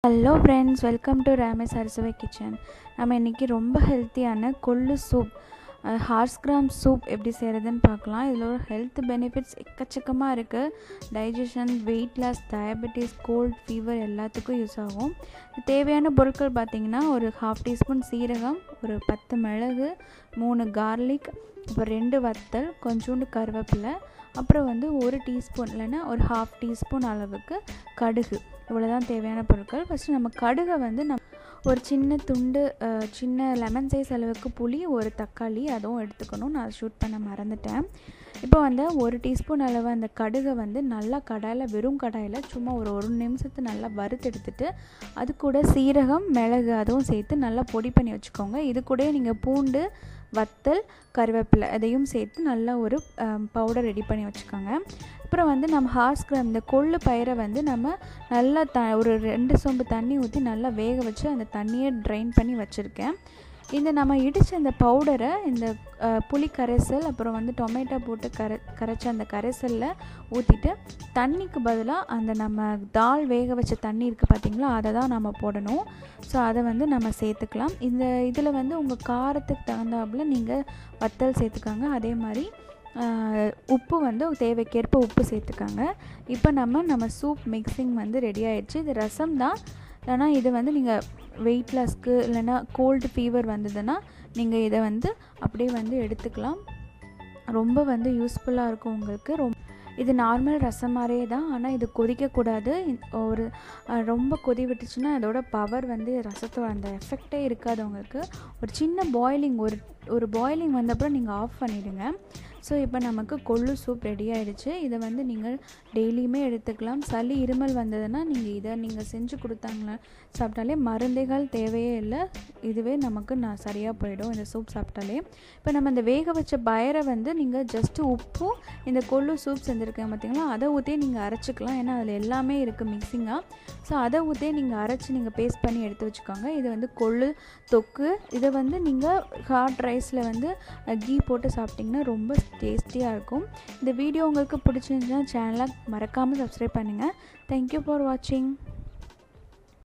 Hello friends, welcome to ராமேஸ் அரசவை kitchen. நம்ம இன்றைக்கி ரொம்ப ஹெல்த்தியான கொள்ளு சூப், ஹார்ஸ் கிராம் சூப் எப்படி செய்கிறதுன்னு பார்க்கலாம். இதில் ஒரு ஹெல்த் பெனிஃபிட்ஸ் எக்கச்சக்கமாக இருக்குது. Digestion, weight loss, diabetes, cold, fever எல்லாத்துக்கும் யூஸ் ஆகும். தேவையான பொருட்கள் பார்த்திங்கன்னா, ஒரு 1/2 டீஸ்பூன் சீரகம், ஒரு 10 மிளகு, 3 கார்லிக், அப்புறம் 2 வத்தல், கொஞ்சோண்டு கருவேப்பிலை, அப்புறம் 1 டீஸ்பூன் இல்லைன்னா ஒரு 1/2 டீஸ்பூன் அளவுக்கு கடுகு. இவ்வளோதான் தேவையான பொருட்கள். ஃபஸ்ட்டு நம்ம கடுகை ஒரு சின்ன துண்டு, சின்ன லெமன் சைஸ் அளவுக்கு புளி, ஒரு தக்காளி, அதுவும் எடுத்துக்கணும். நான் ஷூட் பண்ண மறந்துட்டேன். இப்போ 1 டீஸ்பூன் அளவு அந்த கடுகை நல்லா கடாயில், வெறும் கடாயில் சும்மா ஒரு நிமிஷத்தை நல்லா வறுத்து எடுத்துட்டு, அது கூட சீரகம், மிளகு அதுவும் சேர்த்து நல்லா பொடி பண்ணி வச்சுக்கோங்க. இது கூட நீங்கள் பூண்டு, வத்தல், கருவேப்பிலை அதையும் சேர்த்து நல்லா ஒரு பவுடர் ரெடி பண்ணி வச்சுக்கோங்க. அப்புறம் நம்ம ஹார்ஸ் கிராம் இந்த கொள்ளு பயிரை நம்ம நல்லா ஒரு 2 சொம்பு தண்ணி ஊற்றி நல்லா வேக வச்சு அந்த தண்ணியை ட்ரைன் பண்ணி வச்சுருக்கேன். இந்த நம்ம இடித்த அந்த பவுடரை இந்த புளி கரைசல், அப்புறம் டொமேட்டோ போட்டு கரைச்ச அந்த கரைசலில் ஊற்றிட்டு, தண்ணிக்கு பதிலாக அந்த நம்ம தால் வேக வச்ச தண்ணி இருக்குது பார்த்திங்களா, அதை தான் நம்ம போடணும். ஸோ அதை நம்ம சேர்த்துக்கலாம். இந்த இதில் உங்கள் காரத்துக்கு தகுந்தாப்புல நீங்கள் வத்தல் சேர்த்துக்காங்க. அதே மாதிரி உப்பு தேவைக்கேற்ப உப்பு சேர்த்துக்காங்க. இப்போ நம்ம சூப் மிக்சிங் ரெடி ஆகிடுச்சு. இது ரசம் தான். ஆனால் இது நீங்கள் வெயிட் லாஸ்க்கு இல்லைன்னா கோல்டு ஃபீவர் வந்ததுன்னா நீங்கள் இதை அப்படியே எடுத்துக்கலாம். ரொம்ப யூஸ்ஃபுல்லாக இருக்கும் உங்களுக்கு. இது நார்மல் ரசம் மாதிரியே தான், ஆனால் இது கொதிக்கக்கூடாது. ரொம்ப கொதி விட்டுச்சுன்னா அதோட பவர் ரசத்தோட அந்த எஃபெக்டே இருக்காது உங்களுக்கு. ஒரு சின்ன பாயிலிங், ஒரு பாயிலிங் வந்தப்பறம் நீங்கள் ஆஃப் பண்ணிவிடுங்க. ஸோ இப்போ நமக்கு கொள்ளு சூப் ரெடி ஆகிடுச்சு. இதை நீங்கள் டெய்லியுமே எடுத்துக்கலாம். சளி, இருமல் வந்ததுன்னா இதை செஞ்சு கொடுத்தாங்களா சாப்பிட்டாலே மருந்துகள் தேவையே இல்லை. இதுவே நமக்கு சரியாக போயிடும் இந்த சூப் சாப்பிட்டாலே. இப்போ நம்ம இந்த வேக வச்ச பயிரை நீங்கள் ஜஸ்ட்டு உப்பும் இந்த கொள்ளு சூப் செஞ்சுருக்கேன் பார்த்திங்களா, அதை ஊற்றி நீங்கள் அரைச்சிக்கலாம். ஏன்னா அதில் எல்லாமே இருக்குது மிக்சிங்காக. ஸோ அதை ஊற்றி நீங்கள் அரைச்சி நீங்கள் பேஸ்ட் பண்ணி எடுத்து வச்சுக்கோங்க. இது கொள்ளு தொக்கு. இதை நீங்கள் ஹாட் ரைஸில் கீ போட்டு சாப்பிட்டிங்கன்னா ரொம்ப டேஸ்டியாக இருக்கும். இந்த வீடியோ உங்களுக்கு பிடிச்சிருந்துச்சுன்னா சேனலை மறக்காமல் சப்ஸ்கிரைப் பண்ணுங்கள். தேங்க்யூ ஃபார் வாட்சிங்.